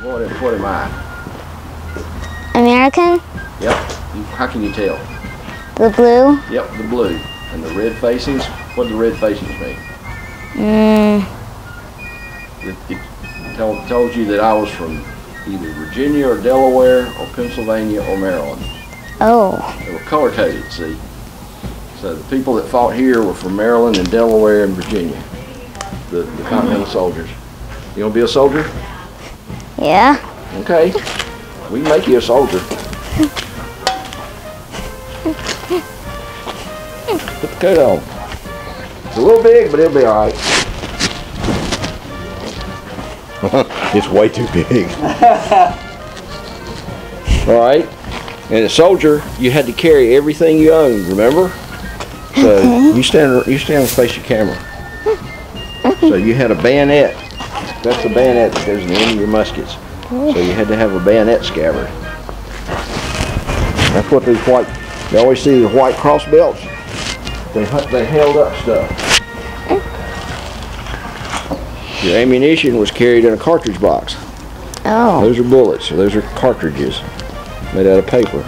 What am I? American? Yep. How can you tell? The blue? Yep, the blue. And the red facings? What do the red facings mean? It told you that I was from either Virginia or Delaware or Pennsylvania or Maryland. Oh. They were color-coded, see? So the people that fought here were from Maryland and Delaware and Virginia, the Continental soldiers. You want to be a soldier? Yeah. Okay. We can make you a soldier. Put the coat on. It's a little big, but it'll be all right. It's way too big. All right. And a soldier, you had to carry everything you owned, remember? So you stand and face your camera. So you had a bayonet. That's the bayonet that goes in the end of your muskets. So you had to have a bayonet scabbard. That's what these white, you always see the white cross belts. They held up stuff. Your ammunition was carried in a cartridge box. Oh. Those are bullets. Those are cartridges made out of paper.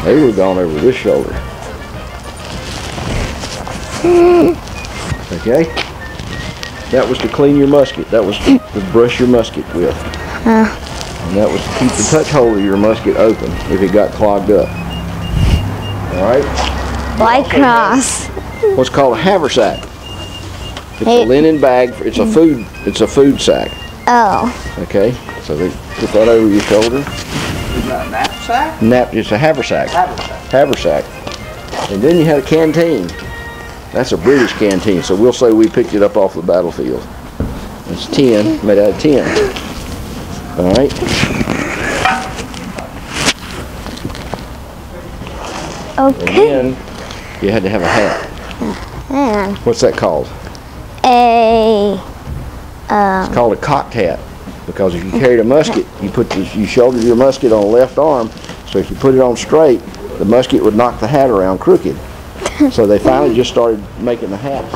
They were gone over this shoulder. Okay? That was to clean your musket. That was to brush your musket with. And that was to keep the touch hole of your musket open if it got clogged up. Alright? White cross. What's called a haversack. It's a linen bag. It's a food sack. Oh. Okay? So they put that over your shoulder. Is that a knapsack? It's a haversack. Haversack. And then you had a canteen. That's a British canteen, so we'll say we picked it up off the battlefield. It's tin, made out of tin. All right. Okay. And then you had to have a hat. And What's that called? It's called a cocked hat, because if you carried a musket, you shouldered your musket on the left arm, so if you put it on straight, the musket would knock the hat around crooked. So they finally just started making the hats.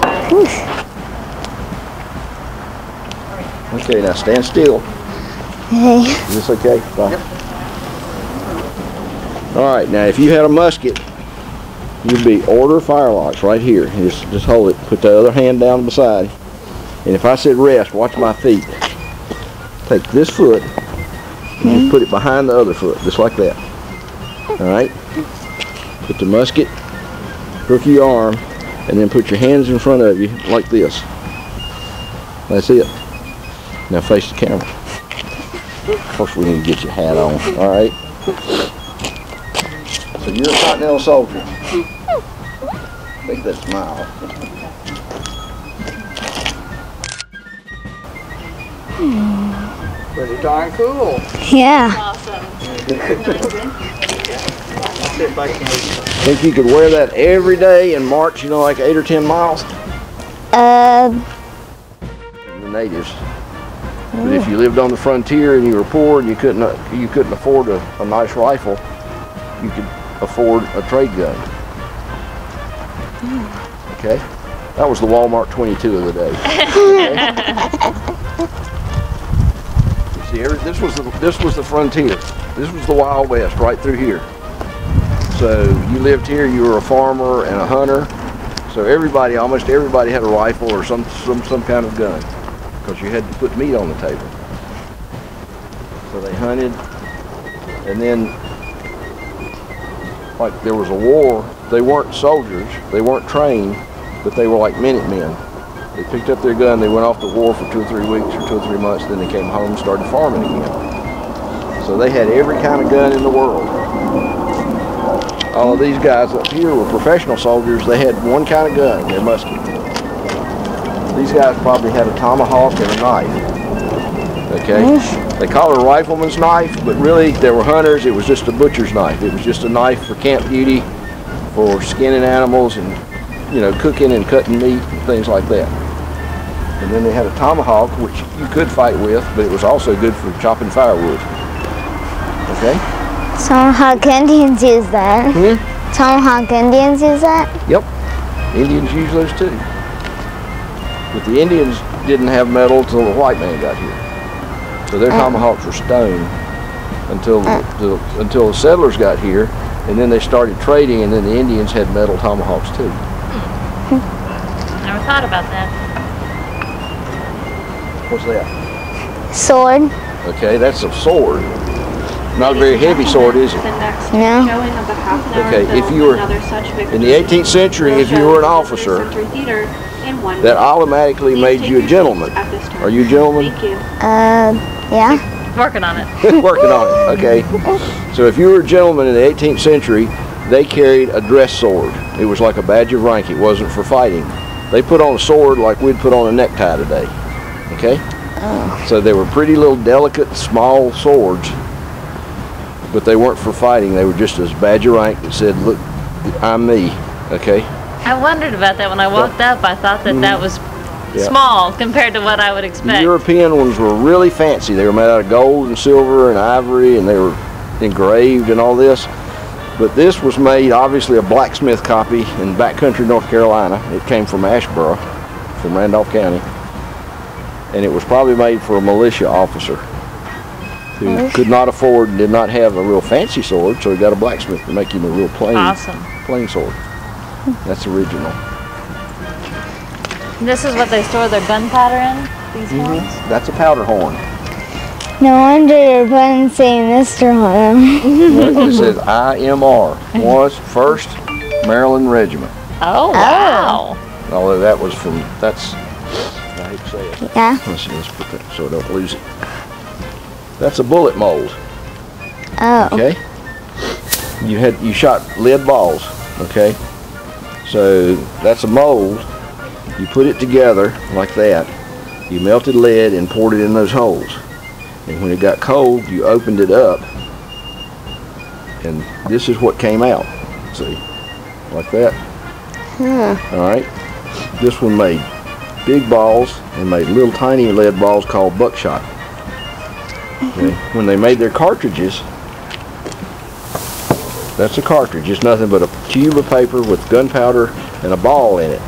Okay, now stand still. Okay. Is this okay? Bye. Yep. All right, now if you had a musket, you'd be order firelocks right here. Just hold it. Put the other hand down beside. And if I said rest, watch my feet. Take this foot and just put it behind the other foot, just like that. All right? Put the musket, crook your arm, and then put your hands in front of you like this. That's it. Now face the camera. First we need to get your hat on. All right? So you're a Continental soldier. Make that smile. Pretty darn cool. Yeah. Awesome. Think you could wear that every day and march, you know, like 8 or 10 miles? The natives. But if you lived on the frontier and you were poor and you couldn't afford a nice rifle, you could afford a trade gun. Okay? That was the Walmart 22 of the day. Okay? See, this was the frontier. This was the Wild West right through here. So you lived here, you were a farmer and a hunter. So almost everybody had a rifle or some kind of gun, because you had to put meat on the table. So they hunted, and then, like, there was a war. They weren't soldiers, they weren't trained, but they were like Minutemen. They picked up their gun, they went off to war for 2 or 3 weeks or 2 or 3 months, then they came home and started farming again. So they had every kind of gun in the world. All of these guys up here were professional soldiers. They had one kind of gun, their musket. These guys probably had a tomahawk and a knife. Okay? They call it a rifleman's knife, but really they were hunters. It was just a butcher's knife. It was just a knife for camp duty, for skinning animals and, you know, cooking and cutting meat and things like that. And then they had a tomahawk, which you could fight with, but it was also good for chopping firewood. Okay? Tomahawk Indians use that. Tomahawk Indians use that? Yep. Indians use those too. But the Indians didn't have metal till the white man got here. So their tomahawks were stone until until the settlers got here, and then they started trading, and then the Indians had metal tomahawks too. Never thought about that. What's that? Sword. Okay, that's a sword. Not a very heavy sword, is it? No. Okay, if you were in the 18th century, if you were an officer, that automatically made you a gentleman. Are you a gentleman? Yeah. Working on it. Working on it. Okay. So if you were a gentleman in the 18th century, they carried a dress sword. It was like a badge of rank. It wasn't for fighting. They put on a sword like we'd put on a necktie today. Okay. So they were pretty little, delicate, small swords. But they weren't for fighting. They were just a badge of rank that said, "Look, I'm me." Okay. I wondered about that when I walked up. I thought that that was small compared to what I would expect. The European ones were really fancy. They were made out of gold and silver and ivory, and they were engraved and all this. But this was made, obviously, a blacksmith copy in backcountry North Carolina. It came from Asheboro, from Randolph County, and it was probably made for a militia officer who could not afford and did not have a real fancy sword, so he got a blacksmith to make him a real plain sword. That's original. This is what they store their gunpowder in? These horns? That's a powder horn. No wonder your button saying Mr. on them. It says IMR, was 1st Maryland Regiment. Oh, wow. Although that was from, I hate to say it. Yeah. Let's put that so I don't lose it. That's a bullet mold. Oh. Okay. You shot lead balls. Okay. So that's a mold. You put it together like that. You melted lead and poured it in those holes. And when it got cold, you opened it up. And this is what came out. See? Like that. All right. This one made big balls and made little tiny lead balls called buckshot. Okay. When they made their cartridges, that's a cartridge. It's nothing but a cube of paper with gunpowder and a ball in it.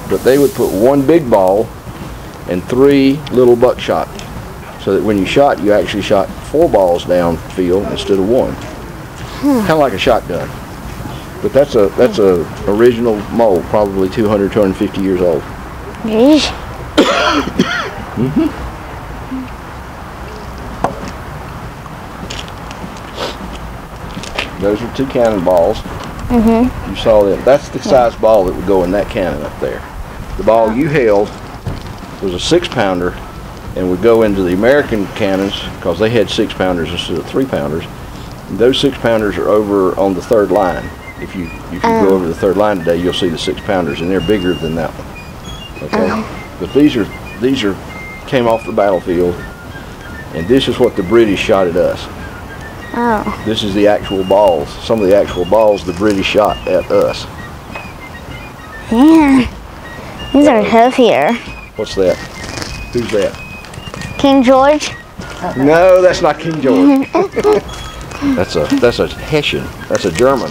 But they would put one big ball and 3 little buckshot, so that when you shot, you actually shot 4 balls downfield instead of 1. Kind of like a shotgun. But that's a original mold, probably 200, 250 years old. Yeesh. Those are 2 cannonballs. You saw that. That's the size ball that would go in that cannon up there. The ball you held was a 6-pounder and would go into the American cannons because they had 6-pounders instead of 3-pounders. And those 6-pounders are over on the 3rd line. If you go over the 3rd line today, you'll see the 6-pounders, and they're bigger than that one. Okay, but these came off the battlefield, and this is what the British shot at us. This is the actual balls. Some of the actual balls the British shot at us. Yeah. These are heavier. What's that? Who's that? King George? No, that's not King George. That's a Hessian. That's a German.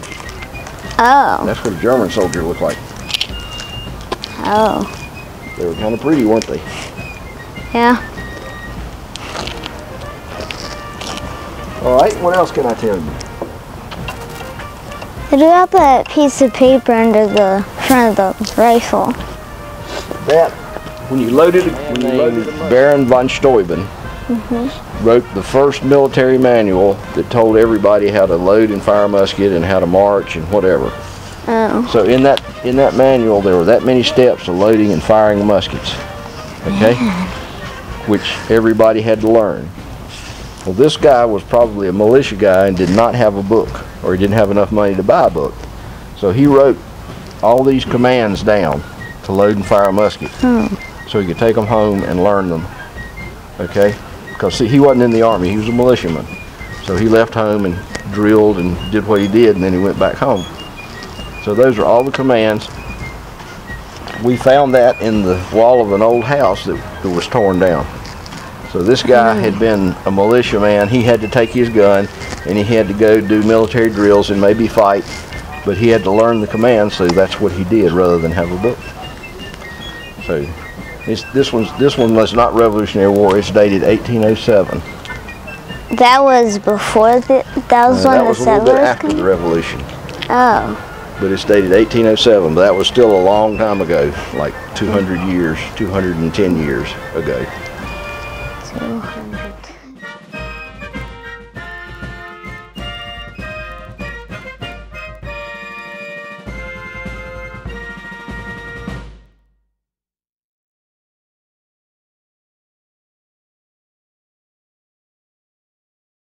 Oh. That's what a German soldier looked like. Oh. They were kind of pretty, weren't they? Yeah. All right, what else can I tell you? Did you have that piece of paper under the front of the rifle? That, when you loaded Baron von Steuben wrote the first military manual that told everybody how to load and fire a musket and how to march and whatever. Oh. So in that manual there were that many steps of loading and firing muskets, okay, which everybody had to learn. Well, this guy was probably a militia guy and did not have a book, or he didn't have enough money to buy a book. So he wrote all these commands down to load and fire a musket, so he could take them home and learn them, okay? Because see, he wasn't in the army, he was a militiaman. So he left home and drilled and did what he did, and then he went back home. So those are all the commands. We found that in the wall of an old house that was torn down. So this guy had been a militiaman. He had to take his gun and he had to go do military drills and maybe fight, but he had to learn the commands, so that's what he did rather than have a book. So This one was not Revolutionary War. It's dated 1807. That was before that was when That the was a little bit settlers after the came? Revolution. Oh. But it's dated 1807. But that was still a long time ago, like 200 years, 210 years ago. 200.